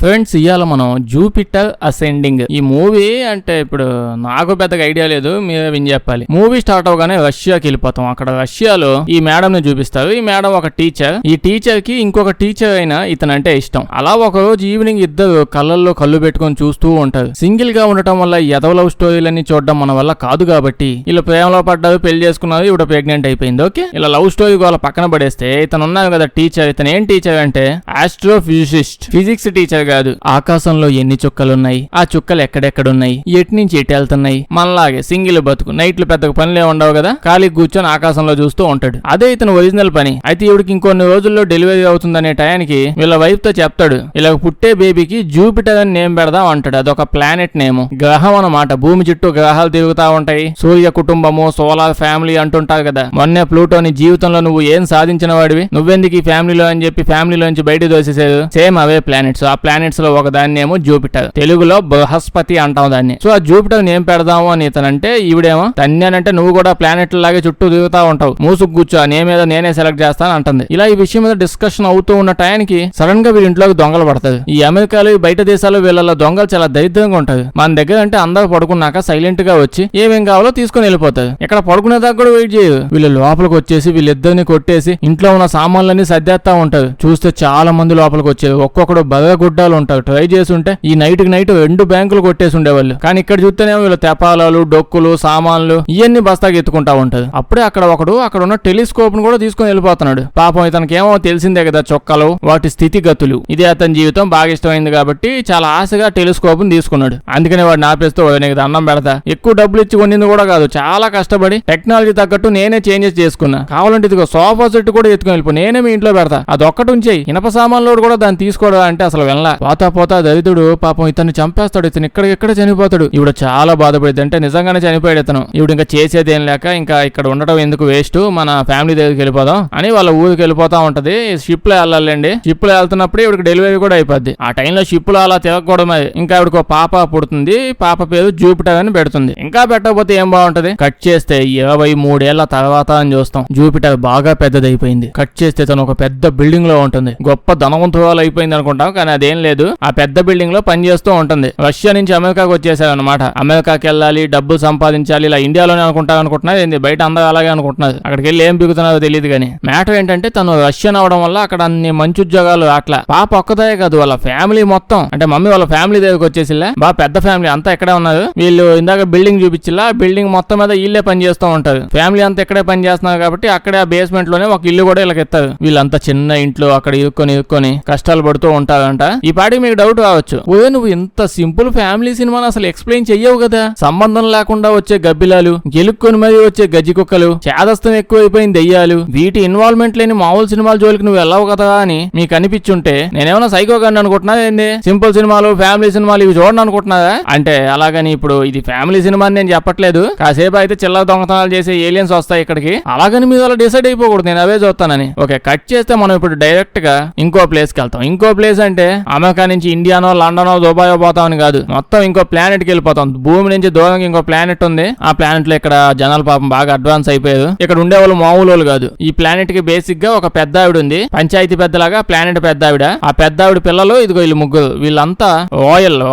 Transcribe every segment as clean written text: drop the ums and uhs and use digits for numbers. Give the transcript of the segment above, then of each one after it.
Friends, ఇవాళ మనం Jupiter ascending ఈ మూవీ అంటే ఇప్పుడు నాకు పెద్దగా ఐడియా లేదు, మీరే విని చెప్పాలి. మూవీ స్టార్ట్ అవగానే రష్యాకి వెళ్ళిపోతాం. అక్కడ రష్యాలో ఈ మేడం ని చూపిస్తారు. ఈ మేడం ఒక టీచర్. ఈ టీచర్ కి ఇంకొక టీచర్ అయినా ఇతనంటే ఇష్టం. అలా ఒక రోజు ఈవినింగ్ ఇద్దరు కళ్ళల్లో కళ్ళు పెట్టుకొని చూస్తూ ఉంటారు. సింగిల్ గా ఉండటం వల్ల ఎదవ లవ్ స్టోరీలన్నీ చూడడం మన వల్ల కాదు కాబట్టి వీళ్ళు ప్రేమలో పడ్డారు, పెళ్లి చేసుకున్నారు, ఇప్పుడు ప్రెగ్నెంట్ అయిపోయింది. ఓకే, ఇలా లవ్ స్టోరీ వాళ్ళ పక్కన పడేస్తే ఇతను ఉన్నారు కదా టీచర్. ఇతను ఏం టీచర్ అంటే ఆస్ట్రోఫిజిసిస్ట్, ఫిజిక్స్ టీచర్ కాదు. ఆకాశంలో ఎన్ని చుక్కలున్నాయి, ఆ చుక్కలు ఎక్కడెక్కడున్నాయి, ఎటు నుంచి ఎటు వెళ్తున్నాయి, మనలాగే సింగిల్ బతుకు. నైట్లు పెద్దగా పనులే ఉండవు కదా, ఖాళీ కూర్చొని ఆకాశంలో చూస్తూ ఉంటాడు. అదే ఇతను ఒరిజినల్ పని. అయితే ఇవిడికి ఇంకొన్ని రోజుల్లో డెలివరీ అవుతుందనే టయానికి వీళ్ళ వైఫ్ తో చెప్తాడు, ఇలా పుట్టే బేబీకి జూపిటర్ అని నేమ్ పెడదాం అంటాడు. అదొక ప్లానెట్ నేమ్, గ్రహం అన్నమాట. భూమి చుట్టూ గ్రహాలు తిరుగుతా ఉంటాయి. సూర్య కుటుంబము, సోలార్ ఫ్యామిలీ అంటుంటారు కదా. మొన్నే ప్లూటోని జీవితంలో నువ్వు ఏం సాధించిన వాడివి, నువ్వెందుకు ఈ ఫ్యామిలీలో అని చెప్పి ఫ్యామిలీలోంచి బయట దోసేసారు. సేమ్ అవే ప్లానెట్స్. ఆ ప్లానెట్స్ లో ఒక దాన్ని ఏమో జూపిటర్, తెలుగులో బృహస్పతి అంటాం దాన్ని. సో ఆ జూపిటర్ నేమ్ పెడదాము అని ఇతనంటే ఈవిడేమో తన్యానంటే నువ్వు కూడా ప్లానెట్ లాగే చుట్టూ తిరుగుతా ఉంటావు, మూసుకు కూర్చో, ఆ నేమ్ ఏదో నేనే సెలెక్ట్ చేస్తాను అంటుంది. ఇలా ఈ విషయం మీద డిస్కషన్ అవుతూ ఉన్న టయానికి సడన్ గా వీళ్ళ ఇంట్లోకి దొంగలు పడతారు. ఈ అమెరికాలో బయట దేశాల్లో వీళ్ళ దొంగలు చాలా దరిద్రంగా ఉంటారు. మన దగ్గర అంటే అందరూ పడుకున్నాక సైలెంట్ గా వచ్చి ఏమేం కావాలో తీసుకుని వెళ్ళిపోతారు. ఇక్కడ పడుకునేదాకా కూడా వెయిట్ చేయరు. వీళ్ళు లోపలికి వచ్చేసి వీళ్ళిద్దరిని కొట్టేసి ఇంట్లో ఉన్న సామాన్లన్నీ సర్దేస్తా ఉంటారు. చూస్తే చాలా మంది లోపలికి వచ్చారు. ఒక్కొక్కడు బదగుడ్డాలు ఉంటారు. ట్రై చేసి ఉంటే ఈ నైట్ కి నైట్ 2 బ్యాంకులు కొట్టేసి ఉండేవాళ్ళు. కానీ ఇక్కడ చూస్తేనేమో వీళ్ళు తెపాలాలు, డొక్కులు, సామాన్లు ఇవన్నీ బస్తాకి ఎత్తుకుంటా ఉంటారు. అప్పుడే ఒకడు అక్కడ ఉన్న టెలిస్కోప్ ను కూడా తీసుకుని వెళ్ళిపోతున్నాడు. పాపం ఇతనికేమో తెలిసిందే కదా చొక్కాలు, వాటి స్థితిగతులు. ఇదే అతని జీవితం బాగా ఇష్టమైంది కాబట్టి చాలా ఆశగా టెలిస్కోప్ ను తీసుకున్నాడు. అందుకనే వాడు నాపేస్తూ నీకు దండం పెడతా, ఎక్కువ డబ్బులు ఇచ్చి కొనింది కూడా కాదు, చాలా కష్టపడి టెక్నాలజీ తగ్గట్టు నేనే చేంజెస్ చేసుకున్నా. కావాలంటే ఇదిగో సోఫా సెట్ కూడా ఎత్తుకుని వెళ్ళిపో, నేనే మీ ఇంట్లో పెడతా, అదొక్కటి ఉంచేయి. ఇనప సామాన్లు కూడా దాన్ని తీసుకోవడం అంటే అసలు వెళ్ళా. పోతా దరిద్రుడు పాపం ఇతన్ని చంపేస్తాడు. ఇతను ఇక్కడ చనిపోతాడు. ఇవిడ చాలా బాధపడింది. అంటే నిజంగానే చనిపోయాడు ఇతను. ఇవిడు ఇంకా చేసేది ఏం లేక ఇంకా ఇక్కడ ఉండటం ఎందుకు వేస్ట్, మన ఫ్యామిలీ దగ్గరికి వెళ్ళిపోదాం అని వాళ్ళ ఊరికి వెళ్ళిపోతా ఉంటది. షిప్ లో వెళ్ళాలండి. షిప్ లో వెళ్తున్నప్పుడు ఇవిడికి డెలివరీ కూడా అయిపోద్ది. ఆ టైంలో షిప్ లో అలా తిరగకూడదు. ఇంకా ఇవిడికి పాప పుడుతుంది. పాప పేరు జూపిటర్ అని పెడుతుంది. ఇంకా పెట్టకపోతే ఏం బాగుంటది. కట్ చేస్తే 23 ఏళ్ల తర్వాత అని చూస్తాం. జూపిటర్ బాగా పెద్దదైపోయింది. కట్ చేస్తే తను ఒక పెద్ద బిల్డింగ్ లో ఉంటుంది. గొప్ప ధనవంతురాలు అయిపోయింది అనుకుంటాం, కానీ అదేం లేదు. ఆ పెద్ద బిల్డింగ్ లో పని చేస్తూ ఉంటుంది. రష్యా నుంచి అమెరికాకి వచ్చేసారు అనమాట. అమెరికాకి వెళ్ళాలి, డబ్బులు సంపాదించాలి, ఇలా ఇండియాలోనే అనుకుంటున్నారు ఏంది, బయట అందరూ అలాగే అనుకుంటున్నారు. అక్కడికి వెళ్ళి ఏం బిగుతున్నారో తెలియదు. కానీ మ్యాటర్ ఏంటంటే తను రష్యన్ అవడం వల్ల అక్కడ అన్ని మంచి ఉద్యోగాలు అట్లా. పాప ఒక్కదే కాదు, వాళ్ళ ఫ్యామిలీ మొత్తం, అంటే మమ్మీ వాళ్ళ ఫ్యామిలీ దగ్గరికి వచ్చేసిలా. బాగా పెద్ద ఫ్యామిలీ అంతా ఎక్కడే ఉన్నారు. వీళ్ళు ఇందాక బిల్డింగ్ చూపించిలా, బిల్డింగ్ మొత్తం మీద వీళ్ళే పని చేస్తూ ఉంటారు. ఫ్యామిలీ అంతా ఎక్కడే పని చేస్తున్నారు కాబట్టి అక్కడే ఆ బేస్మెంట్ లోనే ఒక ఇల్లు కూడా వీళ్ళకి ఎత్తారు. వీళ్ళంతా చిన్న ఇంట్లో అక్కడ ఇరుక్కొని కష్టాలు పడుతూ ఉంటారంట. ఈ పాటికి మీకు డౌట్ రావచ్చు, నువ్వు ఇంత సింపుల్ ఫ్యామిలీ సినిమాను అసలు ఎక్స్ప్లెయిన్ చెయ్యవు కదా, సంబంధం లేకుండా వచ్చే గబ్బిలాలు, గెలుక్కొని మరి వచ్చే గజ్జి కుక్కలు, చేదస్తం ఎక్కువైపోయిన దెయ్యాలు, వీటి ఇన్వాల్వ్మెంట్ లేని మామూలు సినిమాల జోలికి నువ్వు వెళ్ళవు కదా అని మీకు అనిపించుంటే నేనేమన్నా సైకో గాని అనుకుంటున్నా ఏంది, సింపుల్ సినిమాలు ఫ్యామిలీ సినిమాలు ఇవి చూడండి అనుకుంటున్నారా అంటే. అలాగని ఇప్పుడు ఇది ఫ్యామిలీ సినిమా అని నేను చెప్పట్లేదు. కాసేపు అయితే చిల్లర దొంగతనాలు చేసే ఏలియన్స్ వస్తాయి ఇక్కడికి, అలాగని మీద అలా డిసైడ్ అయిపోకూడదు నేను అవే చూస్తానని. ఓకే, కట్ చేస్తే మనం ఇప్పుడు డైరెక్ట్ గా ఇంకో ప్లేస్ కి వెళ్తాం. ఇంకో ప్లేస్ అంటే అమెరికా నుంచి ఇండియానో, లండనో, దుబాయ్ పోతామని కాదు, మొత్తం ఇంకో ప్లానెట్ కి వెళ్ళిపోతాం. భూమి నుంచి దూరంగా ఇంకో ప్లానెట్ ఉంది. ఆ ప్లానెట్ లో ఇక్కడ జనాలు పాపం బాగా అడ్వాన్స్ అయిపోయారు. ఇక్కడ ఉండే వాళ్ళు మామూలు వాళ్ళు కాదు. ఈ ప్లానెట్ కి బేసిక్ గా ఒక పెద్ద ఆవిడ ఉంది, పంచాయతీ పెద్దలాగా ప్లానెట్ పెద్ద ఆవిడ. ఆ పెద్ద ఆవిడ పిల్లలు ఇదిగో వీళ్ళు ముగ్గురు. వీళ్ళంతా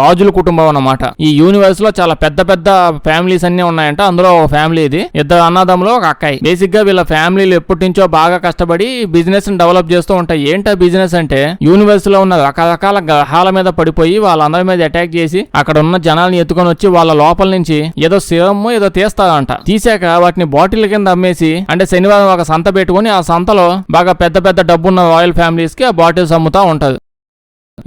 రాజుల కుటుంబం అన్నమాట. ఈ యూనివర్స్ లో చాలా పెద్ద పెద్ద ఫ్యామిలీస్ అన్ని ఉన్నాయంట. అందులో ఒక ఫ్యామిలీ ఇది. ఇద్దరు అన్నదమ్ములు, ఒక అక్కాయి. బేసిక్ గా వీళ్ళ ఫ్యామిలీలు ఎప్పటి నుంచో బాగా కష్టపడి బిజినెస్ ని డెవలప్ చేస్తూ ఉంటాయి. ఏంటా బిజినెస్ అంటే యూనివర్స్ లో ఉన్న రకరకాల గ్రహాల మీద పడిపోయి వాళ్ళందరి మీద అటాక్ చేసి అక్కడ ఉన్న జనాల్ని ఎత్తుకొని వచ్చి వాళ్ళ లోపల నుంచి ఏదో సిరమ్ ఏదో తీస్తారంట. తీసాక వాటిని బాటిల్ కింద అమ్మేసి, అంటే శనివారం ఒక సంత పెట్టుకుని ఆ సంతలో బాగా పెద్ద పెద్ద డబ్బున్న రాయల్ ఫ్యామిలీస్ కి ఆ బాటిల్స్ అమ్ముతా ఉంటది.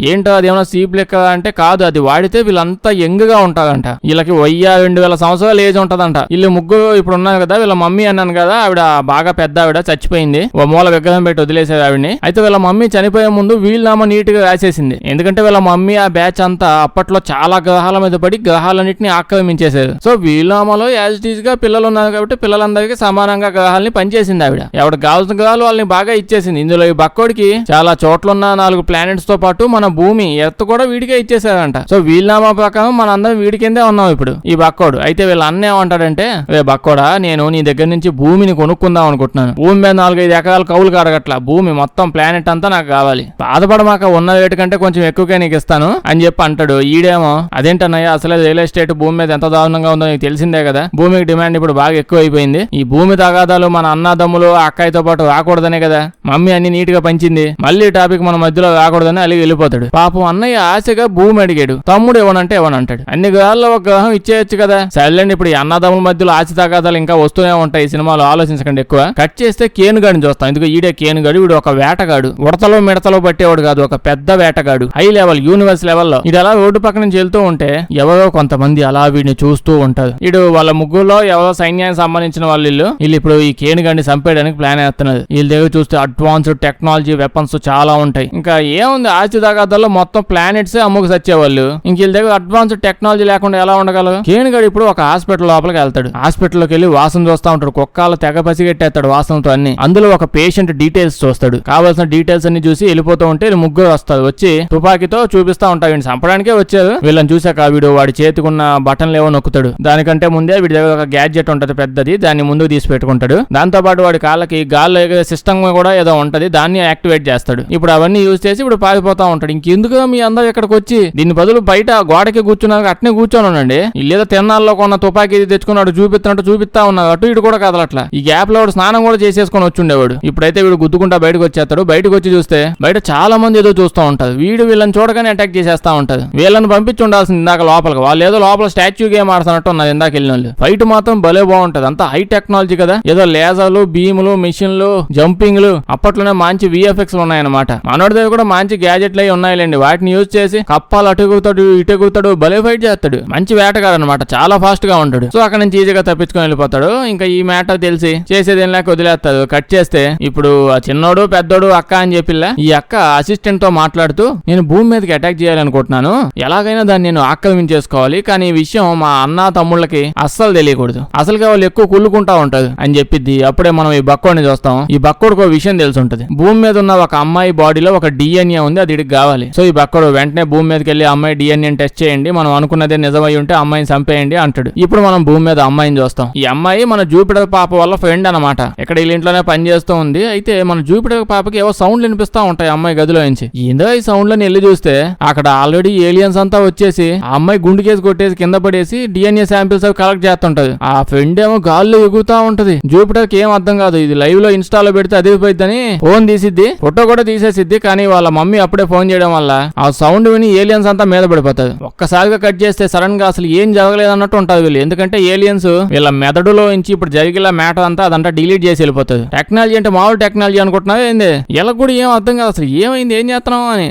ఏంటో అది ఏమైనా సీప్ లెక్క అంటే కాదు, అది వాడితే వీళ్ళంతా యంగ్ గా ఉంటారంట. వీళ్ళకి 2000 సంవత్సరాలు ఏజ్ ఉంటదంట. వీళ్ళు ముగ్గురు ఇప్పుడు ఉన్నారు కదా, వీళ్ళ మమ్మీ అన్నాను కదా, ఆవిడ బాగా పెద్ద ఆవిడ చచ్చిపోయింది. ఓ మూల విగ్రహం పెట్టి వదిలేసేది ఆవిడని. అయితే వీళ్ళ మమ్మీ చనిపోయే ముందు వీళ్ళనామా నీట్ గా రాసేసింది. ఎందుకంటే వీళ్ళ మమ్మీ ఆ బ్యాచ్ అంతా అప్పట్లో చాలా గ్రహాల మీద పడి గ్రహాలన్నింటినీ ఆక్రమించేశారు. సో వీళ్ళనామాలో యాజ్ ఇట్ ఈజ్ గా పిల్లలు ఉన్నారు కాబట్టి పిల్లలందరికీ సమానంగా గ్రహాలని పనిచేసింది ఆవిడ. ఆవిడ కావాల్సిన గ్రహాలు వాళ్ళని బాగా ఇచ్చేసింది. ఇందులో ఈ బక్కోడికి చాలా చోట్ల ఉన్న 4 ప్లానెట్స్ తో పాటు మన మన భూమి ఎర్త్ కూడా వీడికే ఇచ్చేసారంట. సో వీళ్ళనామా ప్రకారం మనందరం వీడి కిందే ఉన్నాం ఇప్పుడు ఈ బక్కోడు. అయితే వీళ్ళ అన్న ఏమంటాడంటే, రే బక్కోడా, నేను నీ దగ్గర నుంచి భూమిని కొనుక్కుందాం అనుకుంటున్నాను. భూమి మీద 4-5 ఎకరాల కౌలు కడగట్ల, భూమి మొత్తం ప్లానెట్ అంతా నాకు కావాలి. బాధపడమాక, ఉన్న రేటు కంటే కొంచెం ఎక్కువగా నీకు ఇస్తాను అని చెప్పి అంటాడు. ఈడేమో, అదేంటన్నయ్య, అసలే రియల్ ఎస్టేట్ భూమి మీద ఎంత దారుణంగా ఉందో నీకు తెలిసిందే కదా, భూమికి డిమాండ్ ఇప్పుడు బాగా ఎక్కువ అయిపోయింది. ఈ భూమి తగాదాలు మన అన్నదమ్ములు అక్కాయితో పాటు రాకూడదనే కదా మమ్మీ అన్ని నీట్ గా పంచింది. మళ్ళీ టాపిక్ మన మధ్యలో రాకూడదని అలిగి వెళ్ళిపోతాడు. పాపం అన్నయ్య ఆశగా భూమి అడిగాడు. తమ్ముడు ఇవ్వనంటే ఇవ్వనంటాడు. అన్ని గ్రహాల్లో ఒక గ్రహం ఇచ్చేయచ్చు కదా. సర్లేండి, ఇప్పుడు ఈ అన్నదమ్ముల మధ్యలో ఆశ తగాదాలు ఇంకా వస్తూనే ఉంటాయి. సినిమాలో ఆలోచించకండి ఎక్కువ. కట్ చేస్తే కేనుగాడిని చూస్తాం. ఎందుకు ఈడే కేనుగాడు. వీడు ఒక వేటగాడు, ఉడతలో మిడతలో పట్టేవాడు కాదు, ఒక పెద్ద వేటగాడు, హై లెవెల్, యూనివర్స్ లెవెల్లో. ఇది అలా రోడ్డు పక్క నుంచి వెళ్తూ ఉంటే ఎవరో కొంతమంది అలా వీడిని చూస్తూ ఉంటారు. వీడు వాళ్ళ ముగ్గురులో ఎవరో సైన్యానికి సంబంధించిన వాళ్ళు వీళ్ళు ఇప్పుడు ఈ కేనుగాడిని చంపేయడానికి ప్లాన్ వేస్తున్నారు. వీళ్ళ దగ్గర చూస్తే అడ్వాన్స్డ్ టెక్నాలజీ వెపన్స్ చాలా ఉంటాయి. ఇంకా ఏముంది, ఆస్తి తగాదాల్లో మొత్తం ప్లానెట్స్ అమ్ముకు సచ్చేవాళ్ళు. ఇంక వీళ్ళ దగ్గర అడ్వాన్స్డ్ టెక్నాలజీ లేకుండా ఎలా ఉండగలరు. కేనుగాడు ఇప్పుడు ఒక హాస్పిటల్ లోపలికి వెళ్తాడు. హాస్పిటల్లోకి వెళ్ళి వాసన చూస్తా ఉంటాడు. కుక్కలు తెగ పసిగట్టేస్తాడు వాసనతో అన్ని. అందులో ఒక పేషెంట్ డీటెయిల్స్ చూస్తాడు. కావాల్సిన డీటెయిల్స్ అన్ని చూసి వెళ్ళిపోతూ ఉంటే ముగ్గురు వస్తారు. వచ్చి తుపాకీతో చూపిస్తా ఉంటాడు. వీడిని చంపడానికే వచ్చారు. వీళ్ళని చూసాక వీడు వాడి చేతికున్న బటన్లు ఏవో నొక్కుతాడు. దానికంటే ముందే వీడి దగ్గర ఒక గ్యాడ్జెట్ ఉంటది పెద్దది, దాన్ని ముందుకు తీసి పెట్టుకుంటాడు. దాంతో పాటు వాడి కాళ్ళకి గాల్లో సిస్టమ్ కూడా ఏదో ఉంటది, దాన్ని యాక్టివేట్ చేస్తాడు. ఇప్పుడు అవన్నీ యూజ్ చేసి ఇప్పుడు పారిపోతా ఉంటాడు. ఇంకెందుకు మీ అందరూ ఇక్కడికి వచ్చి, దీని బదులు బయట గోడకి కూర్చున్నారు, అట్నే కూర్చొని ఉండండి. లేదా తిన్నాల్లో కొన్న తుపాకీ తెచ్చుకున్నాడు, చూపిస్తున్నట్టు చూపిస్తా ఉన్నాడు. అటు ఇటు కూడా కదలట్లా. ఈ గ్యాప్ లో వాడు స్నానం కూడా చేసేసుకొని వచ్చుండేవాడు. ఇప్పుడైతే వీడు గుద్దుకుంటా బయటకు వచ్చేస్తాడు. బయటకు వచ్చి చూస్తే బయట చాలా మంది ఏదో చూస్తూ ఉంటారు. వీడు వీళ్ళని చూడగానే అటాక్ చేసేస్తా ఉంటారు. వీళ్ళని పంపించి ఉండాల్సింది ఇందాక లోపలికి. వాళ్ళు ఏదో లోపల స్టాచ్యూ గేమ్ ఆడుతున్నట్టు ఉన్నారు ఇందాక వెళ్ళిన వాళ్ళు. ఫైట్ మాత్రం భలే బాగుంటది. అంతా హై టెక్నాలజీ కదా, ఏదో లేజర్లు, బీములు, మిషన్లు, జంపింగ్లు, అప్పట్లోనే మంచి విఎఫ్ఎక్స్ ఉన్నాయన్నమాట. మనోడి దగ్గర కూడా మంచి గ్యాజెట్లు అయి ఉన్నాయిలేండి. వాటిని యూజ్ చేసి కప్పాలు అటు ఎగురుతాడు, ఇటు ఎగురుతాడు, భలే ఫైట్ చేస్తాడు. మంచి వేటగాడు అనమాట, చాలా ఫాస్ట్ గా ఉంటాడు. సో అక్కడ నుంచి ఈజీగా తప్పించుకొని వెళ్ళిపోతాడు. ఇంకా ఈ మ్యాటర్ తెలిసి చేసేది ఏం లేక వదిలేస్తాడు. కట్ చేస్తే ఇప్పుడు ఆ చిన్నోడు పెద్దోడు అక్క అని చెప్పిల్లా, ఈ అక్క అసిస్టెంట్ తో మాట్లాడుతూ, నేను భూమి మీదకి అటాక్ చేయాలనుకుంటున్నాను, ఎలాగైనా దాన్ని నేను ఆక్రమించేసుకోవాలి, కానీ ఈ విషయం మా అన్న తమ్ముళ్ళకి అస్సలు తెలియకూడదు, అసలుగా వాళ్ళు ఎక్కువ కుళ్ళుకుంటా ఉంటారు అని చెప్పిద్ది. అప్పుడే మనం ఈ బక్కోడిని చూస్తాం. ఈ బక్కోడికి ఒక విషయం తెలిసి ఉంటది. భూమి మీద ఉన్న ఒక అమ్మాయి బాడీలో ఒక డిఎన్ఏ ఉంది, అది ఇడికి కావాలి. సో ఈ బక్కోడు వెంటనే భూమి మీదకి వెళ్ళి అమ్మాయి డిఎన్ఏ టెస్ట్ చేయండి, మనం అనుకున్నదే నిజమై ఉంటే అమ్మాయిని చంపేయండి అంటాడు. ఇప్పుడు మనం భూమి మీద అమ్మాయిని చూస్తాం. ఈ అమ్మాయి మన జూపిటర్ పాప వల్ల ఫ్రెండ్ అనమాట. ఇక్కడ వీళ్ళ ఇంట్లోనే పని చేస్తూ ఉంది. అయితే మన జూపిటర్ పాపకి ఏవో సౌండ్లు వినిపిస్తా ఉంటాయి అమ్మాయి గదిలో నుంచి. ఏందో ఈ సౌండ్లని వెళ్ళి చూస్తే అక్కడ ఆల్రెడీ ఏలియన్స్ అంతా వచ్చేసి ఆ అమ్మాయి గుండెకేసి కొట్టేసి కింద పడేసి డిఎన్ఏ శాంపిల్స్ అవి కలెక్ట్ చేస్తుంటది. ఆ ఫ్రెండ్ ఏమో గాల్లో ఎగురుతా ఉంటది. జూపిటర్ కి ఏం అర్థం కాదు, ఇది లైవ్ లో ఇన్స్టాలో పెడితే అది పోయిద్దని ఫోన్ తీసిద్ది, ఫోటో కూడా తీసేసిద్ది. కానీ వాళ్ళ మమ్మీ అప్పుడే ఫోన్ చేయడం వల్ల ఆ సౌండ్ విని ఏలియన్స్ అంతా మీద పడిపోతుంది. ఒక్కసారిగా కట్ చేస్తే సడన్ గా అసలు ఏం జరగలేదు అన్నట్టు ఉంటది వీళ్ళు. ఎందుకంటే ఏలియన్స్ వీళ్ళ మెదడులో నుంచి ఇప్పుడు జరిగేలా మ్యాటర్ అంతా అదంతా డిలీట్ చేసి వెళ్ళిపోతుంది. టెక్నాలజీ అంటే మామూలు టెక్నాలజీ అనుకుంటున్నావు ఏంది, ఇలా కూడా ఏం అర్థం కాదు అసలు ఏమైంది, ఏం చేస్తున్నావు అని.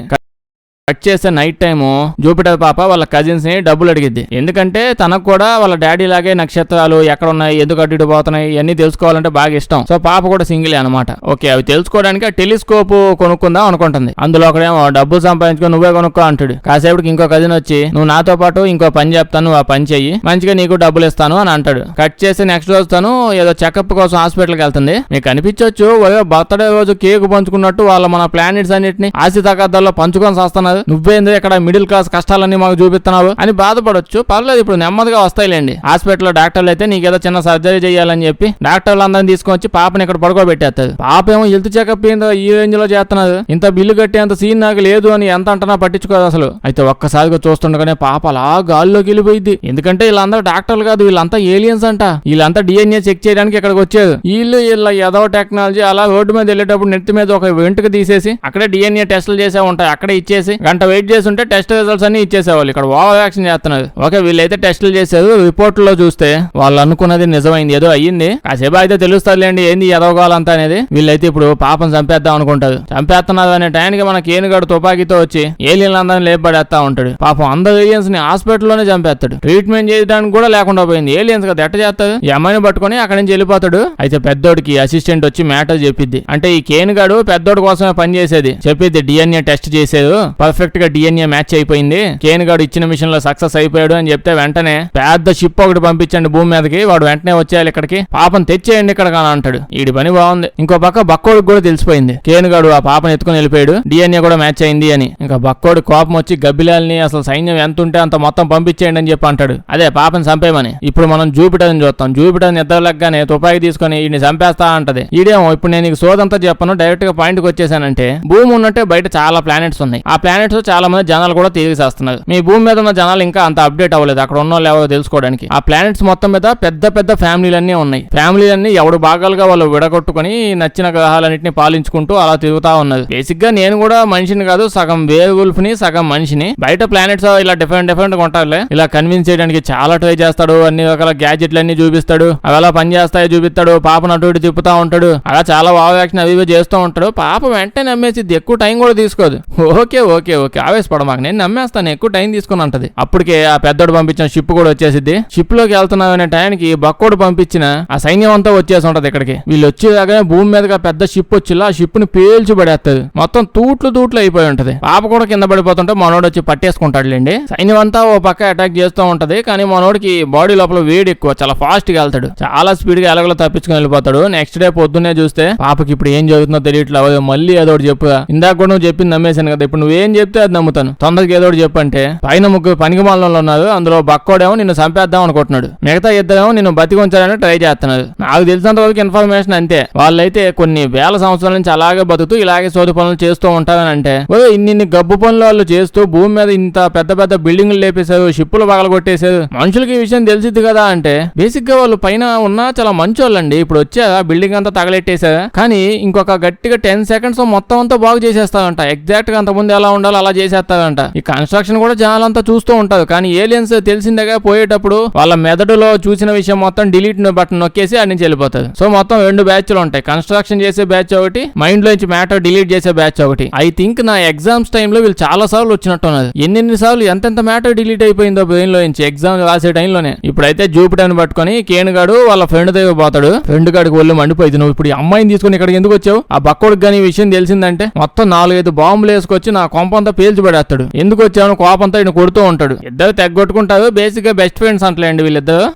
కట్ చేస్తే నైట్ టైము జూపిటర్ పాప వాళ్ళ కజిన్స్ ని డబ్బులు అడిగిద్ది. ఎందుకంటే తనకు కూడా వాళ్ళ డాడీ లాగే నక్షత్రాలు ఎక్కడ ఉన్నాయి, ఎందుకు అడ్డు పోతున్నాయి ఇవన్నీ తెలుసుకోవాలంటే బాగా ఇష్టం. సో పాప కూడా సింగిలే అనమాట. ఓకే, అవి తెలుసుకోవడానికి ఆ టెలిస్కోప్ కొనుక్కుందాం అనుకుంటుంది. అందులో ఒకడేమో డబ్బులు సంపాదించుకో నువ్వే కొనుక్కో అంటాడు. కాసేపటికి ఇంకో కజిన్ వచ్చి నువ్వు నాతో పాటు ఇంకో పని చెప్తాను, నువ్వు ఆ పని చెయ్యి, మంచిగా నీకు డబ్బులు ఇస్తాను అని అంటాడు. కట్ చేసి నెక్స్ట్ రోజు తను ఏదో చెకప్ కోసం హాస్పిటల్కి వెళ్తుంది. మీకు అనిపించవచ్చు బర్త్డే రోజు కేక్ పంచుకున్నట్టు వాళ్ళ మన ప్లానెట్స్ అన్నిటిని ఆస్తి తగాదాల్లో పంచుకొని వస్తున్నారు, నువ్వేందో ఇక్కడ మిడిల్ క్లాస్ కష్టాలన్నీ మాకు చూపిస్తున్నావు అని బాధపడొచ్చు. పర్లేదు, ఇప్పుడు నెమ్మదిగా వస్తాయిలేండి. హాస్పిటల్లో డాక్టర్లు అయితే నీకేదో చిన్న సర్జరీ చేయాలని చెప్పి డాక్టర్లు అందరిని తీసుకొచ్చి పాపని ఇక్కడ పడుకోబెట్టేస్తారు. పాప ఏమో హెల్త్ చెకప్ ఏందో ఈ రేంజ్ లో చేస్తున్నారు, ఇంత బిల్లు కట్టేంత సీన్ నాకు లేదు అని ఎంత అంటున్నా పట్టించుకోదు అసలు. అయితే ఒక్కసారిగా చూస్తుండగానే పాప అలా గాల్లోకి వెళ్ళిపోయింది. ఎందుకంటే వీళ్ళందరూ డాక్టర్లు కాదు, వీళ్ళంతా ఏలియన్స్ అంట. వీళ్ళంతా డిఎన్ఏ చెక్ చేయడానికి ఇక్కడికి వచ్చారు. వీళ్ళ ఏదో టెక్నాలజీ అలా రోడ్డు మీద వెళ్ళేటప్పుడు నెత్తి మీద ఒక వెంట్రుక తీసేసి అక్కడే డిఎన్ఏ టెస్టులు చేసే ఉంటాయి, అక్కడే ఇచ్చేసి గంట వెయిట్ చేస్తుంటే టెస్ట్ రిజల్ట్స్ అన్ని ఇచ్చేసేవాళ్ళు. ఇక్కడ ఓవర్ యాక్షన్ చేస్తున్నారు. ఓకే, వీళ్ళైతే టెస్టులు చేశారు. రిపోర్ట్లో చూస్తే వాళ్ళు అనుకున్నది నిజమైంది, ఏదో అయ్యింది. కాసేపు అయితే తెలుస్తారులేండి ఏంది ఎదవగాలంతా అనేది. వీళ్ళైతే ఇప్పుడు పాపం చంపేద్దాం అనుకుంటారు. చంపేస్తున్నారు అనే టైంకి మన కేనుగాడు తుపాకీతో వచ్చి ఏలియన్లందరినీ లేపబడేస్తా ఉంటాడు. పాపం అందరు ఏలియన్స్ ని హాస్పిటల్లోనే చంపేస్తాడు. ట్రీట్మెంట్ చేయడానికి కూడా లేకుండా పోయింది. ఏలియన్స్ కదా ఎట్ట చేస్తాడు. ఈ అమ్మాయిని పట్టుకుని అక్కడి నుంచి వెళ్ళిపోతాడు. అయితే పెద్దోడికి అసిస్టెంట్ వచ్చి మ్యాటర్ చెప్పిద్ది. అంటే ఈ కేనుగాడు పెద్దోడి కోసమే పని చేసేది. చెప్పిద్ది డిఎన్ఏ టెస్ట్ చేసేది, పర్ఫెక్ట్ గా డిఎన్ఏ మ్యాచ్ అయిపోయింది, కేన్ గాడు ఇచ్చిన మిషన్ లో సక్సెస్ అయిపోయాడు అని చెప్తే వెంటనే పెద్ద షిప్ ఒకటి పంపించండి భూమి మీదకి, వాడు వెంటనే వచ్చేయాలి ఇక్కడికి, పాపం తెచ్చేయండి ఇక్కడ అని అంటాడు. ఈడి పని బాగుంది. ఇంకో పక్క బక్కోడికి కూడా తెలిసిపోయింది కేన్ గాడు ఆ పాపను ఎత్తుకుని వెళ్ళిపోయాడు, డిఎన్ఏ కూడా మ్యాచ్ అయింది అని. ఇంకా బక్కోడి కోపం వచ్చి గబ్బిలాల్ని అసలు సైన్యం ఎంత ఉంటే అంత మొత్తం పంపించేయండి అని చెప్పి అంటాడు. అదే పాపని చంపేమని. ఇప్పుడు మనం జూపిటర్ ని చూస్తాం. జూపిటర్ నిద్రలగ్గానే తుపాకి తీసుకుని ఈయన్ని చంపేస్తా అంటది. ఈడేమో ఇప్పుడు నేను నీకు సోదంతా చెప్పను, డైరెక్ట్ గా పాయింట్ కి వచ్చేసానంటే భూమి ఉన్నట్టే బయట చాలా ప్లానెట్స్ ఉన్నాయి. ఆ ప్లానెట్స్ చాలా మంది జనాలు కూడా తిరిగిసేస్తున్నారు. మీ భూమి మీద ఉన్న జనాలు ఇంకా అంత అప్డేట్ అవ్వలేదు అక్కడ ఉన్న వాళ్ళు ఎవరో తెలుసుకోవడానికి. ఆ ప్లానెట్స్ మొత్తం మీద పెద్ద పెద్ద ఫ్యామిలీలన్నీ ఉన్నాయి. ఫ్యామిలీలన్నీ ఎవడు భాగాలుగా వాళ్ళు విడగొట్టుకుని నచ్చిన గ్రహాలన్నింటినీ పాలించుకుంటూ అలా తిరుగుతా ఉన్నది. బేసిక్ గా నేను కూడా మనిషిని కాదు, సగం వేర్ వుల్ఫ్ ని సగం మనిషిని. బయట ప్లానెట్స్ ఇలా డిఫరెంట్ డిఫరెంట్ గా ఉంటారులే. ఇలా కన్విన్స్ చేయడానికి చాలా ట్రై చేస్తాడు, అన్ని రకాల గ్యాజెట్లు అన్ని చూపిస్తాడు, అవి ఎలా పని చేస్తాయో చూపిస్తాడు, పాపను అటు ఇటు తిప్పుతా ఉంటాడు, అలా చాలా ఓవర్ అవి చేస్తూ ఉంటాడు. పాప వెంటనే నమ్మేసి ఎక్కువ టైం కూడా తీసుకోదు. ఓకే ఓకే ఓకే ఆవేశపడ మాకు, నేను నమ్మేస్తాను, ఎక్కువ టైం తీసుకుని అంటది. అప్పటికే ఆ పెద్దోడు పంపించిన షిప్ కూడా వచ్చేసిద్ది. షిప్ లోకి వెళ్తున్నాం అనే టైంకి బక్కోడు పంపించిన ఆ సైన్యం అంతా వచ్చేసి ఉంటది ఇక్కడికి. వీళ్ళు వచ్చేదాగానే భూమి మీదగా పెద్ద షిప్ వచ్చిలా ఆ షిప్ ని పేల్చి పడేస్తుంది. మొత్తం తూట్లు తూట్లు అయిపోయి ఉంటది. పాప కూడా కింద పడిపోతుంటే మనోడు వచ్చి పట్టేసుకుంటాడులేండి. సైన్యం అంతా ఓ పక్క అటాక్ చేస్తూ ఉంటది. కానీ మనోడికి బాడీ లోపల వేడి ఎక్కువ, చాలా ఫాస్ట్ గా వెళ్తాడు, చాలా స్పీడ్ గా ఎలగలో తప్పించుకుని వెళ్ళిపోతాడు. నెక్స్ట్ డే పొద్దున్నే చూస్తే పాపకి ఇప్పుడు ఏం జరుగుతుందో తెలియట్లేదు. మళ్ళీ ఏదో ఒకటి చెప్పు, ఇందాక కూడా నువ్వు చెప్పింది నమ్మేశాను కదా, ఇప్పుడు నువ్వేం చెప్తే అది నమ్ముతాను, తొందరగా ఏదో ఒకటి చెప్పంటే. పైన ముగ్గురు పనికి మాలలో ఉన్నారు, అందులో బక్కోడేమో నిన్ను చంపేద్దాం అనుకుంటున్నాడు, మిగతా ఇద్దరేమో నిన్ను బతికి ఉంచాలని ట్రై చేస్తున్నారు. నాకు తెలిసినంత వరకు ఇన్ఫర్మేషన్ అంతే. వాళ్ళైతే కొన్ని వేల సంవత్సరాల నుంచి అలాగే బతుకుతూ ఇలాగే సోది పనులు చేస్తూ ఉంటారని అంటే, ఇన్ని గబ్బు పనులు వాళ్ళు చేస్తూ భూమి మీద ఇంత పెద్ద పెద్ద బిల్డింగ్లు లేపేశారు, షిప్పులు పగలగొట్టేశారు, మనుషులకి ఈ విషయం తెలిసిద్ది కదా అంటే, బేసిక్ గా వాళ్ళు పైన ఉన్నా చాలా మంచి వాళ్ళండి. ఇప్పుడు వచ్చారా బిల్డింగ్ అంతా తగలెట్టేశారా, కానీ ఇంకొక గట్టిగా 10 seconds మొత్తం అంతా బాగు చేసేస్తారంట. ఎగ్జాక్ట్ గా అంతకుముందు ఎలా ఉండాలో అలా చేసేస్తారంట. ఈ కన్స్ట్రక్షన్ కూడా జనాలంతా చూస్తూ ఉంటారు. కానీ ఏలియన్స్ తెలిసిందేగా పోయేటప్పుడు వాళ్ళ మెదడులో చూసిన విషయం మొత్తం డిలీట్ బటన్ నొక్కేసి అన్ని వెళ్ళిపోతారు. సో మొత్తం 2 బ్యాచ్లు ఉంటాయి, కన్స్ట్రక్షన్ చేసే బ్యాచ్ ఒకటి, మైండ్ లోంచి మ్యాటర్ డిలీట్ చేసే బ్యాచ్ ఒకటి. ఐ థింక్ నా ఎగ్జామ్స్ టైంలో వీళ్ళు చాలా సార్లు వచ్చినట్టున్నది. ఎన్ని సార్లు ఎంతెంత మ్యాటర్ డిలీట్ అయిపోయిందో బ్రెయిన్ లో నుంచి ఎగ్జామ్ రాసే టైంలోనే. ఇప్పుడైతే జూపిటర్ ని పట్టుకొని కేన్ గాడు వాళ్ళ ఫ్రెండ్ దగ్గర పోతాడు. ఫ్రెండ్ గాడికి ఒళ్ళు మండిపోయింది, నువ్వు ఇప్పుడు ఈ అమ్మాయిని తీసుకుని ఇక్కడికి ఎందుకు వచ్చావు, ఆ బక్కోడికి కానీ విషయం తెలిసిందంటే మొత్తం 4-5 బాంబులు వేసుకొచ్చి నా కొంపంతా పేల్చి పడేస్తాడు. ఎందుకు వచ్చావు కోపంతో ఈయన కొడుతూ ఉంటాడు. ఇద్దరు తెగ్గొట్టుకుంటారు. బేసిక్ గా బెస్ట్ ఫ్రెండ్స్ అంటలేండి వీళ్ళిద్దరు.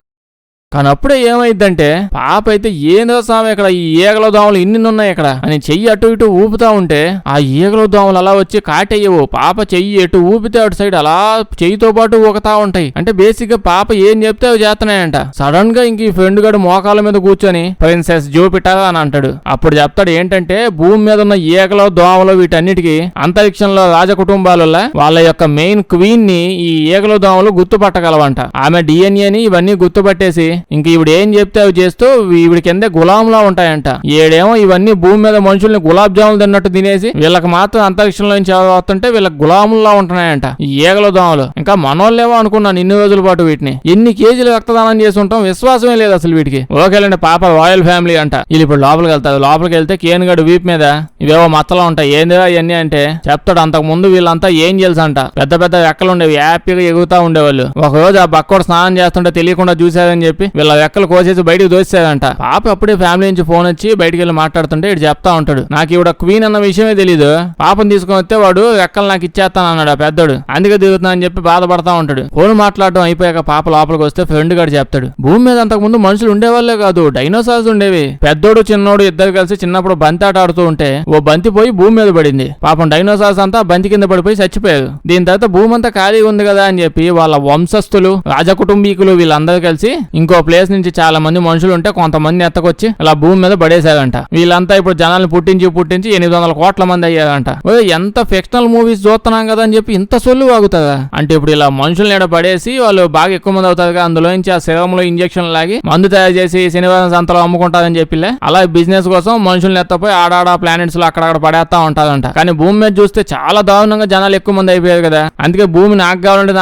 కానీ అప్పుడే ఏమైందంటే పాప అయితే ఏందో సామె ఇక్కడ ఈ ఈగల దోమలు ఇన్ని ఉన్నాయి ఇక్కడ అని చెయ్యి అటు ఇటు ఊపుతా ఉంటే ఆ ఈగల దోమలు అలా వచ్చి కాటేయవు. పాప చెయ్యి ఎటు ఊపితే అటు సైడ్ అలా చెయ్యితో పాటు ఊగుతా ఉంటాయి. అంటే బేసిక్ గా పాప ఏం చెప్తే అవి చేస్తున్నాయంట. సడన్ గా ఇంక ఈ ఫ్రెండ్ గడు మోకాల మీద కూర్చొని ప్రిన్సెస్ జూపిటర్ అని అంటాడు. అప్పుడు చెప్తాడు ఏంటంటే భూమి మీద ఉన్న ఈగలు దోమలు వీటన్నిటికీ అంతరిక్షంలో రాజ కుటుంబాల వాళ్ళ యొక్క మెయిన్ క్వీన్ ని ఈ ఈగల దోమలు గుర్తుపట్టగలవంట. ఆమె డిఎన్ఏని ఇవన్నీ గుర్తుపట్టేసి ఇంక ఈవిడ ఏం చెప్తే అవి చేస్తూ ఈవిడ కింద గులాంలా ఉంటాయంట. ఏడేమో ఇవన్నీ భూమి మీద మనుషుల్ని గులాబ్ జాములు తిన్నట్టు తినేసి వీళ్ళకి మాత్రం అంతరిక్షంలో నుంచి వస్తుంటే వీళ్ళకి గులాముల్లా ఉంటున్నాయంట ఈ ఈగల దోమలు. ఇంకా మనోళ్ళేమో అనుకున్నాను ఇన్ని రోజుల పాటు వీటిని ఎన్ని కేజీలు రక్తదానం చేసి ఉంటాం, విశ్వాసమే లేదు అసలు వీటికి. ఓకేలండి పాప రాయల్ ఫ్యామిలీ అంట. వీళ్ళు ఇప్పుడు లోపలికి వెళ్తారు. లోపలికి వెళ్తే కేన్ గడు వీపు మీద ఇవేవో మచ్చలు ఉంటాయి. ఏందిరా ఇవన్నీ అంటే చెప్తాడు అంతకు ముందు వీళ్ళంతా ఏం అంట పెద్ద పెద్ద రెక్కలు ఉండేవి, హ్యాపీగా ఎగురుతా ఉండేవాళ్ళు. ఒక రోజు ఆ బక్కోడు స్నానం చేస్తుంటే తెలియకుండా చూశారని చెప్పి వీళ్ళ రెక్కలు కోసేసి బయటకు దోసేదంట. పాప అప్పుడే ఫ్యామిలీ నుంచి ఫోన్ వచ్చి బయటికి వెళ్ళి మాట్లాడుతుంటే ఇటు చెప్తా ఉంటాడు నాకు ఇవిడ క్వీన్ అన్న విషయమే తెలీదు, పాపను తీసుకొని వస్తే వాడు రెక్కలు నాకు ఇచ్చేస్తాను అన్నాడు ఆ పెద్దోడు, అందుకే దిగుతున్నా అని చెప్పి బాధపడతా ఉంటాడు. ఫోన్ మాట్లాడడం అయిపోయాక పాప లోపలికి వస్తే ఫ్రెండ్ గారు చెప్తాడు భూమి మీద అంతకు ముందు మనుషులు ఉండేవాళ్లే కాదు డైనోసార్స్ ఉండేవి. పెద్దోడు చిన్నోడు ఇద్దరు కలిసి చిన్నప్పుడు బంతి ఆట ఆడుతూ ఉంటే ఓ బంతి పోయి భూమి మీద పడింది. పాపం డైనోసార్స్ అంతా బంతి కింద పడిపోయి చచ్చిపోయారు. దీని తర్వాత భూమి అంతా ఖాళీ ఉంది కదా అని చెప్పి వాళ్ళ వంశస్థులు రాజకుటుంబీకులు వీళ్ళందరూ కలిసి ఇంకో ప్లేస్ నుంచి చాలా మంది మనుషులు ఉంటే కొంతమంది ఎత్తకొచ్చి అలా భూమి మీద పడేశారంట. వీళ్ళంతా ఇప్పుడు జనాలను పుట్టించి 800 కోట్ల మంది అయ్యారంట. ఎంత ఫిక్షనల్ మూవీస్ చూస్తున్నాం కదా అని చెప్పి ఇంత సొల్లు వాగుతుందా అంటే ఇప్పుడు ఇలా మనుషుల్ని ఎడ పడేసి వాళ్ళు బాగా ఎక్కువ మంది అవుతారు. అందులో నుంచి ఆ శరీరంలో ఇంజక్షన్ లాగి మందు తయారు చేసి శనివారం సంతలో అమ్ముకుంటారని చెప్పిలే అలా బిజినెస్ కోసం మనుషుల్ని ఎత్తపోయి ఆడాడ ప్లానెట్స్ లో అక్కడక్కడ పడేస్తా ఉంటారంట. కానీ భూమి మీద చూస్తే చాలా దారుణంగా జనాలు ఎక్కువ మంది అయిపోయారు కదా, అందుకే భూమి నాకు కావాలంటే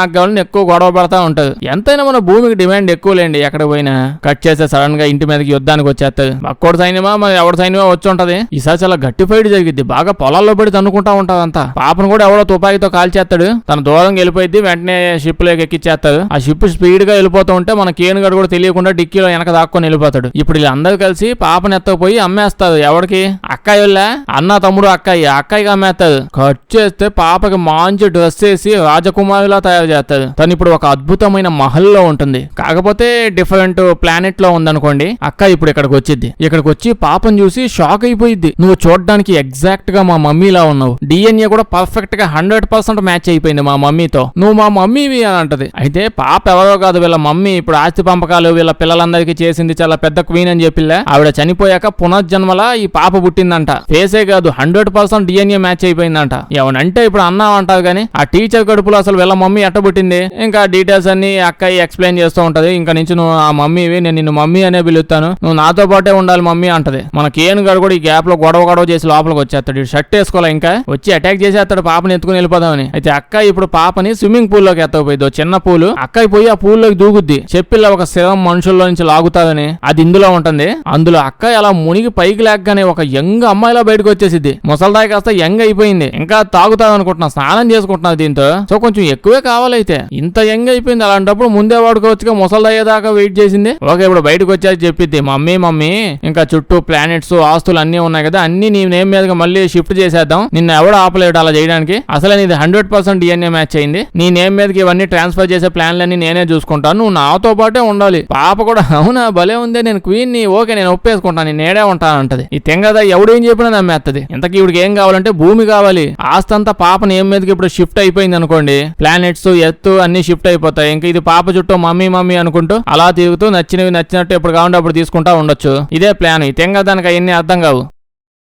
ఎక్కువ గొడవ పడతా ఉంటారు. ఎంతైనా మన భూమికి డిమాండ్ ఎక్కువ లేండి, ఎక్కడ పోయినా కట్ చేస్తే సడన్ గా ఇంటి మీదకి యుద్ధానికి వచ్చేస్తాడు. అక్కోడు సైన్యమా మరి ఎవరి సైన్యమా వచ్చి ఉంటది. ఈసారి చాలా గట్టి ఫైట్ జరిగింది. బాగా పొలాల్లో పడి తన్నుకుంటా ఉంటావు అంతా. పాపను కూడా ఎవడో తుపాకీతో కాల్చేస్తాడు. తన దూరం వెళ్ళిపోయింది. వెంటనే షిప్ లోకి ఎక్కిచ్చేస్తాడు. ఆ షిప్ స్పీడ్ గా వెళ్ళిపోతూ ఉంటే మన కేనుగాడు కూడా తెలియకుండా డిక్కీలో వెనక దాక్కొని వెళ్ళిపోతాడు. ఇప్పుడు వీళ్ళందరూ కలిసి పాపను ఎత్తకపోయి అమ్మేస్తారు. ఎవరికి? అక్కాయి వాళ్ళ అన్న తమ్ముడు అక్కాయికి అమ్మేస్తాడు. కట్ చేస్తే పాపకి మంచి డ్రెస్ వేసి రాజకుమారిలా తయారు చేస్తాడు. తను ఇప్పుడు ఒక అద్భుతమైన మహల్లో ఉంటుంది. కాకపోతే డిఫరెంట్ ప్లానెట్ లో ఉందనుకోండి. అక్క ఇప్పుడు ఇక్కడికి వచ్చింది. ఇక్కడికి వచ్చి పాపను చూసి షాక్ అయిపోయింది. నువ్వు చూడడానికి ఎగ్జాక్ట్ గా మా మమ్మీలా ఉన్నావు. డిఎన్ఏ కూడా పర్ఫెక్ట్ గా 100% మ్యాచ్ అయిపోయింది మా మమ్మీతో. నువ్వు మా మమ్మీవి అని అంటది. అయితే పాప ఎవరో కాదు, వీళ్ళ మమ్మీ. ఇప్పుడు ఆస్తి పంపకాలు వీళ్ళ పిల్లలందరికీ చేసింది చాలా పెద్ద క్వీన్ అని చెప్పిల్లా. ఆవిడ చనిపోయాక పునర్జన్మలా ఈ పాప పుట్టిందంట. ఫేసే కాదు 100% డిఎన్ఏ మ్యాచ్ అయిపోయిందంట. ఏమనంటే ఇప్పుడు అన్నావు అంటారు కానీ ఆ టీచర్ కడుపులో అసలు వీళ్ళ మమ్మీ ఎట్ట పుట్టింది ఇంకా డీటెయిల్స్ అన్ని అక్కయ్య ఎక్స్ప్లెయిన్ చేస్తూ ఉంటది. ఇంకా నుంచి నువ్వు ఆ మమ్మీవి, నేను నిన్ను మమ్మీ అనే పిలుస్తాను, నువ్వు నాతో పాటే ఉండాలి మమ్మీ అంటది. మన కేను గారు కూడా ఈ గ్యాప్ లో గొడవ చేసి లోపలికి వచ్చేస్తాడు. షర్ట్ వేసుకోలే ఇంకా వచ్చి అటాక్ చేసేస్తాడు పాపని ఎత్తుకుని వెళ్ళిపోదామని. అయితే అక్క ఇప్పుడు పాపని స్విమ్మింగ్ పూల్ లోకి ఎత్తకపోయింది. చిన్న పూలు. అక్కకి పోయి ఆ పూల్ లోకి దూకుద్ది. చెప్పిల్ల ఒక శవం మనుషుల్లో నుంచి లాగుతాదని. అది ఇందులో ఉంటుంది. అందులో అక్క అలా మునిగి పైకి లేకగానే ఒక యంగ్ అమ్మాయిలా బయటకు వచ్చేసింది. ముసల్దాయి కాస్త యంగ్ అయిపోయింది. ఇంకా తాగుతావు అనుకుంటున్నా, స్నానం చేసుకుంటున్నా దీంతో. సో కొంచెం ఎక్కువే కావాలైతే. ఇంత యంగ్ అయిపోయింది. అలాంటప్పుడు ముందే వాడుకోవచ్చుగా, ముసల్దయ్యేదాకా వెయిట్ చేసింది. ఓకే ఇప్పుడు బయటకు వచ్చేసి చెప్పిద్ది, మమ్మీ ఇంకా చుట్టూ ప్లానెట్స్ ఆస్తులు అన్ని ఉన్నాయి కదా, అన్ని నీ నేమ్ మీదగా మళ్ళీ షిఫ్ట్ చేసేద్దాం. నిన్ను ఎవడు ఆపలేడు అలా చేయడానికి. అసలు నీది 100% డిఎన్ఏ మ్యాచ్ అయింది. నీ నేమ్ మీదకి ఇవన్నీ ట్రాన్స్ఫర్ చేసే ప్లాన్లన్నీ నేనే చూసుకుంటాను. నువ్వు నాతో పాటే ఉండాలి. పాప కూడా అవునా భలే ఉందే, నేను క్వీన్ ని, ఓకే నేను ఒప్పేసుకుంటాను, నేను నేడే ఉంటాను అంటది. ఈ తెంగదా ఎవడేం చెప్పినా నమ్మేస్తుంది. ఇంతకీ ఇవిడికి ఏం కావాలంటే భూమి కావాలి. ఆస్తంతా పాప నేమ్ మీదకి ఇప్పుడు షిఫ్ట్ అయిపోయింది అనుకోండి. ప్లానెట్స్ ఎత్తు అన్ని షిఫ్ట్ అయిపోతాయి. ఇంకా ఇది పాప చుట్టూ మమ్మీ అనుకుంటూ అలా తిరుగుతూ నచ్చినట్టు ఎప్పుడు కావాలంటే అప్పుడు తీసుకుంటా ఉండొచ్చు. ఇదే ప్లాన్. ఈ తెంగ దానికి అవన్నీ అర్థం కావు.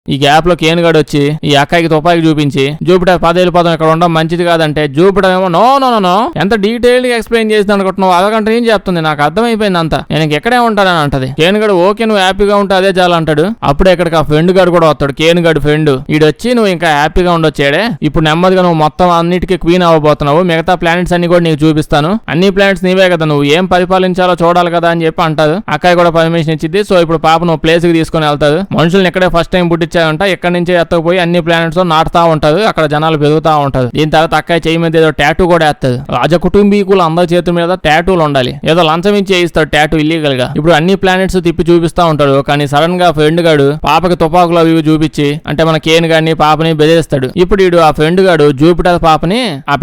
ఈ గ్యాప్ లో కేనుగాడు వచ్చి ఈ అక్కాయికి తుపాకి చూపించి, జూపిటర్ 10 వెళ్ళిపోతాం ఇక్కడ ఉండడం మంచిది కాదంటే, జూపిటర్ ఏమో నో ఎంత డీటెయిల్ గా ఎక్స్ప్లెయిన్ చేసింది అనుకుంటున్నావు, అరగంట ఏం చెప్తుంది, నాకు అర్థమైపోయింది అంతా, నేను ఎక్కడే ఉంటానని అంటది. కేనుగాడు ఓకే నువ్వు హ్యాపీగా ఉంటే అదే చాలు అంటాడు. అప్పుడే ఇక్కడికి ఆ ఫ్రెండ్ గాడు కూడా వస్తాడు. కేనుగాడు ఫ్రెండ్ ఈడొచ్చి, నువ్వు ఇంకా హ్యాపీగా ఉండొచ్చాడే, ఇప్పుడు నెమ్మదిగా నువ్వు మొత్తం అన్నిటికీ క్వీన్ అవ్వబోతున్నావు, మిగతా ప్లానెట్స్ అన్ని కూడా నీకు చూపిస్తాను, అన్ని ప్లానెట్స్ నీవే కదా, నువ్వు ఏం పరిపాలించాలో చూడాలి కదా అని చెప్పి అంటారు. అక్కాయి కూడా పర్మిషన్ ఇచ్చింది. సో ఇప్పుడు పాప నువ్వు ప్లేస్ కి తీసుకుని వెళ్తారు. మనుషుల్ని ఇక్కడే ఫస్ట్ టైం పుట్టించారంట. ఇక్కడ నుంచి ఎత్తకపోయి అన్ని ప్లానెట్స్ నాటుతా ఉంటారు. అక్కడ జనాలు పెరుగుతా ఉంటారు. దీని తర్వాత అక్కాయి చేయి మీద ఏదో టాటూ కూడా వేస్తారు. రాజ కుటుంబీకులు అందరి చేతుల మీద టాటూలు ఉండాలి. ఏదో లంచం ఇచ్చి చేయిస్తాడు టాటూ ఇల్లీగల్ గా. ఇప్పుడు అన్ని ప్లానెట్స్ తిప్పి చూపిస్తా ఉంటాడు. కానీ సడన్ గా ఫ్రెండ్ గాడు పాపకి తుపాకులు అవి చూపించి, అంటే మన కేన్ గాడిని పాపని బెదిరిస్తాడు. ఇప్పుడు వీడు ఆ ఫ్రెండ్ గాడు జూపిటర్ పాపని ఆ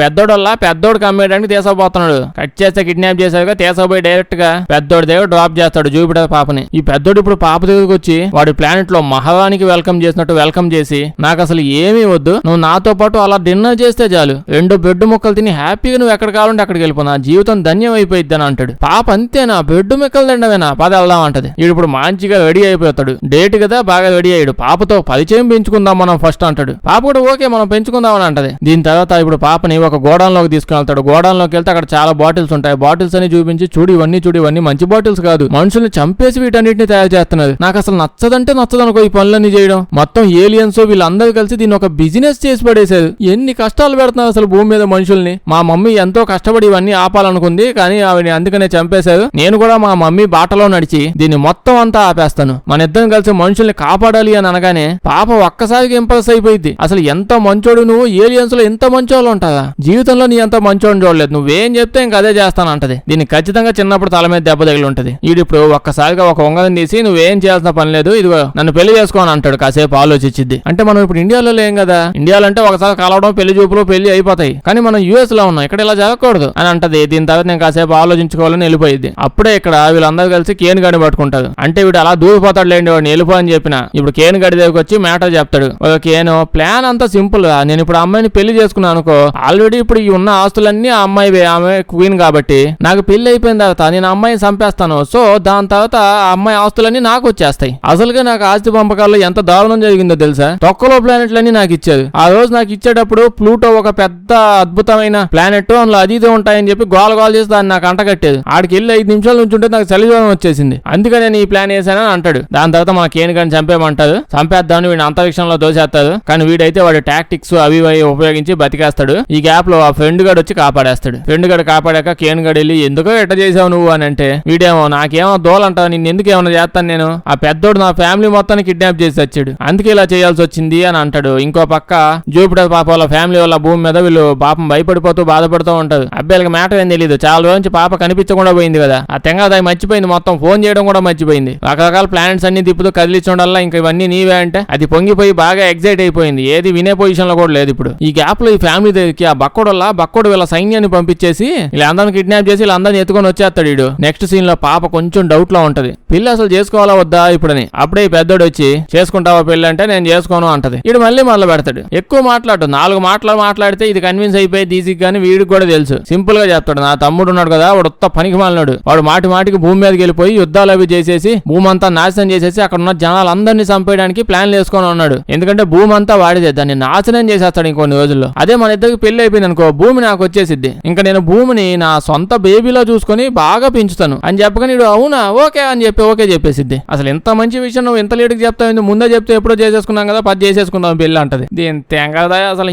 పెద్దోడికి అమ్మేయడానికి తీసుకుపోతున్నాడు. కట్ చేస్తే కిడ్నాప్ చేశాక తీసుకుపోయి డైరెక్ట్ గా పెద్దోడి దగ్గర డ్రాప్ చేస్తాడు జూపిటర్ పాపని. ఈ పెద్దోడు ఇప్పుడు పాప దగ్గరకు వచ్చి వాడి ప్లానెట్ లో మహారానికి వెల్కమ్ చేసినట్టు వెల్కమ్ చేసి, నాకు అసలు ఏమీ వద్దు, నువ్వు నాతో పాటు అలా డిన్నర్ చేస్తే చాలు, 2 బెడ్ ముక్కలు తిని హ్యాపీగా నువ్వు ఎక్కడ కావాలంటే అక్కడికి వెళ్ళిపో, నా జీవితం ధన్యం అయిపోయిద్ది అని అంటాడు. పాప అంతేనా, బెడ్ ముక్కలు తిండవేనా, పద వెళ్దాం అంటది. ఇప్పుడు మంచిగా రెడీ అయిపోతాడు. డేట్ కదా బాగా రెడీ అయ్యాడు. పాపతో పరిచయం పెంచుకుందాం మనం ఫస్ట్ అంటాడు. పాప కూడా ఓకే మనం పెంచుకుందాం అని అంటది. దీని తర్వాత ఇప్పుడు పాపని ఒక గోడౌన్లోకి తీసుకుని వెళ్తాడు. గోడౌన్లోకి వెళ్తే అక్కడ చాలా బాటిల్స్ ఉంటాయి. బాటిల్స్ అని చూపించి, చూడు ఇవన్నీ మంచి బాటిల్స్ కాదు, మనుషుల్ని చంపేసి వీటన్నిటిని తయారు చేస్తున్నారు, నాకు అసలు నచ్చదంటే నచ్చదనుకో ఈ పనులన్నీ చేయడం. మొత్తం ఏలియన్స్ వీళ్ళందరూ కలిసి దీన్ని ఒక బిజినెస్ చేసి పడేశారు. ఎన్ని కష్టాలు పెడుతున్నారు అసలు భూమి మీద మనుషుల్ని. మా మమ్మీ ఎంతో కష్టపడి ఇవన్నీ ఆపాలనుకుంది, కానీ ఆవిడ అందుకనే చంపేశారు. నేను కూడా మా మమ్మీ బాటలో నడిచి దీన్ని మొత్తం అంతా ఆపేస్తాను. మన ఇద్దరం కలిసి మనుషుల్ని కాపాడాలి అని అనగానే పాప ఒక్కసారిగా ఇంప్రెస్ అయిపోయింది. అసలు ఎంత మంచోడు నువ్వు, ఏలియన్స్ లో ఎంత మంచోళ్ళు ఉంటారా, జీవితంలో నీ ఎంత మంచోడు చూడలేదు, నువ్వేం చెప్తే ఇంకా అదే చేస్తానంటది. దీన్ని ఖచ్చితంగా చిన్నప్పుడు తల మీద దెబ్బ తగిలి ఉంటది. ఇప్పుడు ఒక్కసారిగా ఒక ఉంగరం తీసి, నువ్వేం చేయాల్సిన పని లేదు, ఇదిగో నన్ను పెళ్లి చేసుకోని అంటాడు. కాసేపు ఆలోచించిద్ది. అంటే మనం ఇప్పుడు ఇండియాలో లేం కదా, ఇండియాలో అంటే ఒకసారి కలవడం పెళ్లి చూపులు పెళ్లి అయిపోతాయి, కానీ మనం యుఎస్ లో ఉన్నాం, ఇక్కడ ఇలా జరగకూడదు అని అంటది. దీని తర్వాత నేను కాసేపు ఆలోచించుకోవాలని వెళ్ళిపోయింది. అప్పుడే ఇక్కడ వీళ్ళందరూ కలిసి కేన్ గాడిని పట్టుకుంటారు. అంటే వీడు అలా దూరిపోతాడు లేండి, వాడిని వెళ్ళిపో అని చెప్పిన. ఇప్పుడు కేన్ గాడి దగ్గరకు వచ్చి మ్యాటర్ చెప్తాడు. కేను ప్లాన్ అంతా సింపుల్, నేను ఇప్పుడు అమ్మాయిని పెళ్లి చేసుకున్నాను అనుకో, ఆల్రెడీ ఇప్పుడు ఈ ఉన్న ఆస్తులన్నీ ఆ అమ్మాయివే, ఆమె క్వీన్ కాబట్టి నాకు పెళ్లి అయిపోయిన తర్వాత నేను అమ్మాయిని చంపేస్తాను. సో దాని తర్వాత ఆ అమ్మాయి ఆస్తులన్నీ నాకు వచ్చేస్తాయి. అసలుగా నాకు ఆస్తి పంపకాల్లో ఎంత దారుణం దారుణం జరిగిందో తెలుసా? తొక్కలో ప్లానెట్లన్నీ నాకు ఇచ్చారు. ఆ రోజు నాకు ఇచ్చేటప్పుడు ప్లూటో ఒక పెద్ద అద్భుతమైన ప్లానెట్, అందులో అది ఉంటాయని చెప్పి గోల చేసి దాన్ని నాకు అంటగట్టేది. ఆడికి వెళ్ళి 5 నిమిషాల నుంచి ఉంటే నాకు చలిజ్వరం వచ్చేసింది. అందుకని నేను ఈ ప్లాన్ వేసానని అంటాడు. దాని తర్వాత మన కేన్ గాని చంపేమంటారు. చంపేద్దామని వీడిని అంతరిక్షంలో దోసేస్తారు. కానీ వీడైతే వాడు టాక్టిక్స్ అవి ఉపయోగించి బతికేస్తాడు. ఈ గ్యాప్ లో ఆ ఫ్రెండ్ గడు వచ్చి కాపాడేస్తాడు. ఫ్రెండ్ గడు కాపాడాక కేన్ గడు వెళ్ళి ఎందుకో ఎట్ట చేసావు నువ్వు అని అంటే వీడేమో నాకేమో దోలంటావు, నిన్ను ఎందుకు ఏమన్నా చేస్తాను నేను, ఆ పెద్దోడు నా ఫ్యామిలీ మొత్తాన్ని కిడ్నాప్ చేసి వచ్చాడు, అందుకే ఇలా చేయాల్సి వచ్చింది అని అంటాడు. ఇంకో పక్క జూపిటర్ పాప వాళ్ళ ఫ్యామిలీ వాళ్ళ భూమి మీద వీళ్ళు పాపం భయపడిపోతూ బాధపడుతూ ఉంటారు. అబ్బాయిలకి మ్యాటర్ ఏం తెలియదు, చాలా రోజు నుంచి పాప కనిపించకుండా పోయింది కదా, ఆ తెంగదాయి మర్చిపోయింది, మొత్తం ఫోన్ చేయడం కూడా మర్చిపోయింది. రకరకాల ప్లానెట్స్ అన్ని తిప్పుతూ కదిలించడం వల్ల ఇంకా ఇవన్నీ నీవే అంటే అది పొంగిపోయి బాగా ఎగ్జైట్ అయిపోయింది. ఏది వినే పొజిషన్ లో కూడా లేదు. ఇప్పుడు ఈ గ్యాప్ లో ఈ ఫ్యామిలీ దగ్గరికి ఆ బక్కోడు వీళ్ళ సైన్యాన్ని పంపించేసి వీళ్ళందరిని కిడ్నాప్ చేసి వీళ్ళందరిని ఎత్తుకొని వచ్చేస్తాడు. వీడు నెక్స్ట్ సీన్ లో పాప కొంచెం డౌట్ లో ఉంటది, పెళ్లి అసలు చేసుకోవాలా వద్దా ఇప్పుడని. అప్పుడే ఈ పెద్దోడు వచ్చి చేసుకుంటావా పెళ్లి అంటే నేను చేసుకోను అంటది. వీడు మళ్ళీ మొదలు పెడతాడు. ఎక్కువ మాట్లాడు, 4 మాటలు మాట్లాడితే ఇది కన్విన్స్ అయిపోయి ఈజీగా కానీ వీడికి కూడా తెలుసు. సింపుల్ గా చెప్తాడు, నా తమ్ముడు ఉన్నాడు కదా వాడు ఉత్త పనికి మాలినాడు, వాడు మాటికి భూమి మీదకి వెళ్ళిపోయి యుద్ధాలు అవి చేసేసి భూమి అంతా నాశనం చేసేసి అక్కడ ఉన్న జనాలందరినీ చంపేయడానికి ప్లాన్లు వేసుకొని ఉన్నాడు. ఎందుకంటే భూమి అంతా వాడిదే, దాన్ని నాశనం చేసేస్తాడు ఇంకొన్ని రోజుల్లో. అదే మన ఇద్దరికి పెళ్లి అయిపోయింది అనుకో, భూమి నాకు వచ్చేసిద్ది, ఇంకా నేను భూమిని నా సొంత బేబీలో చూసుకొని బాగా పెంచుతాను అని చెప్పగా నీడు అవునా ఓకే అని చెప్పి ఓకే చెప్పేసిద్ది. అసలు ఎంత మంచి విషయం నువ్వు ఇంత లేటుకి చెప్తావు, ముందే చెప్తే ఎప్పుడో చేసేసుకున్నాం కదా, 10 చేసేసుకుందాం పెళ్లి అంటది. దీని తెంగదా అసలు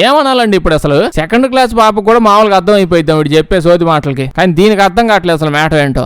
ఏమనాలండి ఇప్పుడు. అసలు సెకండ్ క్లాస్ పాపకు కూడా మామూలుగా అర్థం అయిపోయింది వీడు చెప్పే సోది మాటలకి, కానీ దీనికి అర్థం కావట్లేదు అసలు మ్యాటర్ ఏంటో.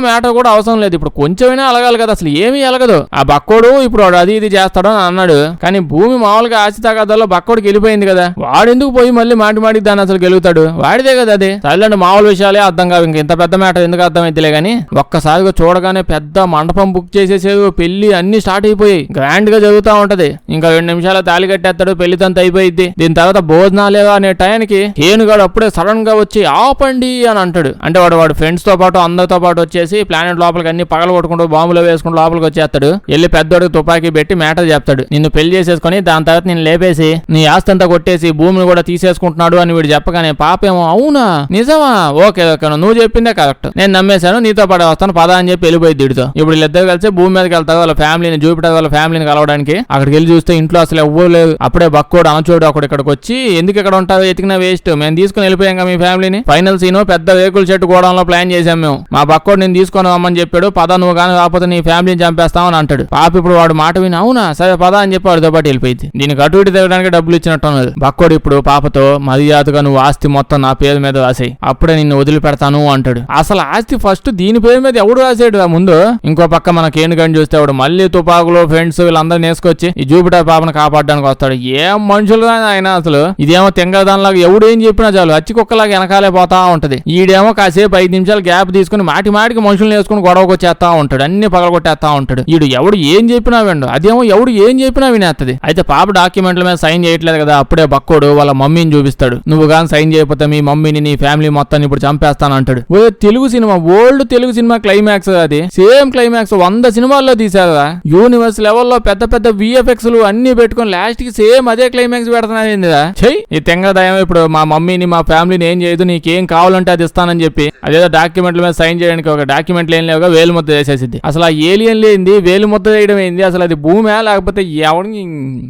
మ్యాటర్ కూడా అవసరం లేదు, ఇప్పుడు కొంచెమైనా అలగాలి కదా, అసలు ఏమీ అలగదు. ఆ బక్కోడు ఇప్పుడు వాడు అది ఇది చేస్తాడు అని అన్నాడు, కానీ భూమి మామూలుగా ఆశ తగాదాల్లో బక్కోడికి వెళ్ళిపోయింది కదా, వాడెందుకు పోయి మళ్ళీ మాటి దాన్ని అసలు గెలుగుతాడు, వాడిదే కదా అది. సరేండి మామూలు విషయాలే అర్థం కావు, ఇంక ఇంత పెద్ద మ్యాటర్ ఎందుకు అర్థం అయితేలే గానీ ఒక్కసారిగా చూడగానే పెద్ద మండపం బుక్ చేసేసేది, పెళ్లి అన్ని స్టార్ట్ అయిపోయి గ్రాండ్ గా జరుగుతూ ఉంటది. ఇంకా 2 నిమిషాలు తాళి కట్టేస్తాడు, పెళ్లి తంత అయిపోయింది. దీని తర్వాత భోజనాలేవా అనే టైంకి కేనుగాడు అప్పుడే సడన్ గా వచ్చి ఆపండి అని అంటాడు. అంటే వాడు ఫ్రెండ్స్ తో పాటు అందరితో పాటు వచ్చేసి ప్లానెట్ లోపలికి అన్ని పగల కొట్టుకుంటూ బాంబులో వేసుకుంటూ లోపలికి వచ్చేస్తాడు. వెళ్ళి పెద్దోడికి తుపాకీ పెట్టి మ్యాటర్ చెప్తాడు, నిన్ను పెళ్లి చేసేసుకుని దాని తర్వాత నేను లేపేసి నీ ఆస్తి అంతా కొట్టేసి భూమిని కూడా తీసేసుకుంటున్నాడు అని వీడు చెప్పగానే పాపేమో అవునా నిజమా ఓకే నువ్వు చెప్పిందే కరెక్ట్, నేను నమ్మేశాను, నీతో పాటు వస్తాను పద అని చెప్పి వెళ్ళిపోయింది వీడితో. ఇప్పుడు వీళ్ళిద్దరు కలిసి భూమి మీదకి వెళ్తారు వాళ్ళ ఫ్యామిలీని, జూపిటర్ వాళ్ళ ఫ్యామిలీని కలవడానికి. అక్కడికి వెళ్ళి చూస్తే ఇంట్లో అసలు ఎవ్వరు లేదు. అప్పుడే బక్కోడు అనచోడు అక్కడ ఇక్కడికి వచ్చి ఎందుకు ఇక్కడ ఉంటారు, ఎతికిన వేస్ట్, మేము తీసుకుని వెళ్ళిపోయాం మీ ఫ్యామిలీని. ఫైనల్ సీన్ పెద్ద వేకుల చెట్టు గోడంలో ప్లాన్ చేసాం మేము, మా బక్కోడు నేను తీసుకొని రమ్మని చెప్పాడు, పద నువ్వు కానీ రాకపోతే నీ ఫ్యామిలీని చంపేస్తామని అంటాడు. పాప ఇప్పుడు వాడు మాట విని అవునా సరే పద అని చెప్పి వాడితో పాటు వెళ్ళిపోయింది. దీనికి అటు ఇటు తిరగడానికి డబ్బులు ఇచ్చినట్టు ఉన్నది. బక్కోడు ఇప్పుడు పాపతో మర్యాదగా నువ్వు ఆస్తి మొత్తం నా పేరు మీద రాసాయి, అప్పుడే నిన్ను వదిలిపెడతాను అంటాడు. అసలు ఆస్తి ఫస్ట్ దీని పేరు మీద ఎవడు రాసాడు ముందు. ఇంకో పక్క మన కేనుగని చూస్తే వాడు మళ్ళీ తుపాకులు ఫ్రెండ్స్ వీళ్ళందరినీ వేసుకొచ్చి ఈ జూపిటర్ పాపను కాపాడడానికి వస్తాడు. ఏం మనుషులు ఆయన అసలు, ఇదేమో తెంగదానిలాగా ఎవడు ఏం చెప్పినా చాలు అచ్చి కుక్కలాగా వెనకాలే పోతా ఉంటది. ఈడేమో కాసేపు 5 నిమిషాలు గ్యాప్ తీసుకుని మాటికి మనుషులను వేసుకుని గొడవకు వచ్చేస్తా ఉంటాడు, అన్ని పగలగొట్టేస్తా ఉంటాడు. ఎవడు ఏం చెప్పినా విండు, అదేమో ఎవడు ఏం చెప్పినా వినేస్తది. అయితే పాప డాక్యుమెంట్ల మీద సైన్ చేయట్లేదు కదా, అప్పుడే బక్కోడు వాళ్ళ మమ్మీని చూపిస్తాడు. నువ్వు కానీ సైన్ చేయకపోతే మీ మమ్మీని నీ ఫ్యామిలీ మొత్తాన్ని ఇప్పుడు చంపేస్తాను అంటాడు. Telugu cinema old Telugu cinema climax అది, సేమ్ క్లైమాక్స్ 100 సినిమాల్లో తీసారు. యూనివర్స్ లెవెల్లో పెద్ద విఎఫ్ఎక్స్ అన్ని పెట్టుకుని లాస్ట్ కి సేమ్ అదే క్లైమాక్స్ పెడుతున్నా. చెయ్యి ఈ తెంగదాయం ఇప్పుడు మా మమ్మీని మా ఫ్యామిలీని ఏం చేయదు, నీకేం కావాలంటే అది ఇస్తానని చెప్పి అదేదో డాక్యుమెంట్ల మీద సైన్ చేయడానికి ఒక డాక్యుమెంట్లు ఏం లేవుగా వేలు ముద్ద చేసేసింది. అసలు ఆ ఏలియన్ లేనిది వేలు ముద్ద చేయడం ఏంది, అసలు అది భూమే లేకపోతే ఎవరికి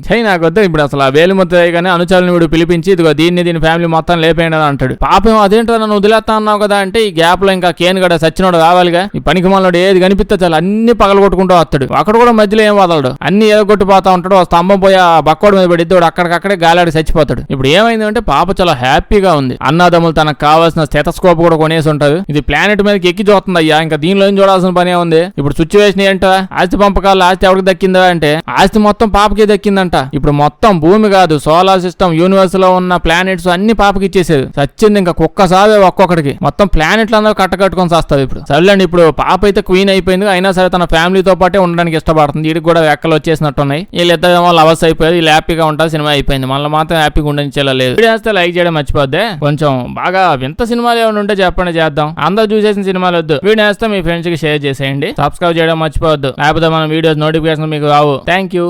చెయ్యి నాకు వద్ద. ఇప్పుడు అసలు ఆ వేలు ముద్ద చేయగానే అనుచరుని వీడు పిలిపించి ఇదిగో దీని ఫ్యామిలీ మొత్తం లేపేయండి అని అంటాడు. పాపం అదేంటో నన్ను వదిలేస్తా అన్నావు కదా అంటే ఈ గ్యాప్ లో ఇంకా కేన్ గడ సచ్చినోడు రావాలిగా, ఈ పనికి మనోడు ఏది కనిపిస్తే చాలు అన్ని పగలగొట్టుకుంటూ వస్తాడు. అక్కడ కూడా మధ్యలో ఏం వదలడు, అన్ని ఎదగొట్టిపోతా ఉంటాడు. ఆ స్తంభం పోయి ఆ బక్కోడు మీద పడిద్దాడు, అక్కడికక్కడే గాలాడి చచ్చిపోతాడు. ఇప్పుడు ఏమైందంటే పాప చాలా హ్యాపీగా ఉంది. అన్నదమ్ములు తనకు కావాల్సిన స్టెథోస్కోప్ కూడా కొనేసి ఉంటారు. ఇది ప్లానెట్ మీదకి ఎక్కి చూస్తుంది అయ్యా, ఇంకా దీనిలో చూడాల్సిన పనే ఉంది. ఇప్పుడు సిచ్యువేషన్ ఏంటో, ఆస్తి పంపకాలు ఆస్తి ఎవరికి దక్కిందా అంటే ఆస్తి మొత్తం పాపకి దక్కిందంట. ఇప్పుడు మొత్తం భూమి కాదు సోలార్ సిస్టమ్ యూనివర్స్ లో ఉన్న ప్లానెట్స్ అన్ని పాపకి ఇచ్చేసేది. చచ్చింది ఇంకా కుక్కసావే ఒక్కొక్కడికి, మొత్తం ప్లానెట్లు అందరూ కట్టకట్టుకొని వస్తుంది. ఇప్పుడు సర్లేండి, ఇప్పుడు పాప అయితే క్వీన్ అయిపోయింది, అయినా సరే తన ఫ్యామిలీతో పాటే ఉండడానికి ఇష్టపడుతుంది. వీడికి కూడా ఎక్కలు వచ్చేసినట్టున్నాయి. వీళ్ళిద్దరేమో లవర్స్ అయిపోయారు, వీళ్ళు హ్యాపీగా ఉంటారు, సినిమా అయిపోయింది. మళ్ళీ మాత్రం హ్యాపీగా ఉండనిచ్చేలా లేదు. వీడియో లైక్ చేయడం మర్చిపోద్దే. కొంచెం బాగా వింత సినిమాలు ఏమైనా ఉంటే చెప్పండి చేద్దాం. అందరూ చూసేసిన సినిమాలు వద్దు, వీడియో వేస్తే మీ ఫ్రెండ్స్ కి షేర్ చేసేయండి. సబ్స్క్రైబ్ చేయడం మర్చిపోవద్దు, లేకపోతే మన వీడియోస్ నోటిఫికేషన్ మీకు రావు. Thank you.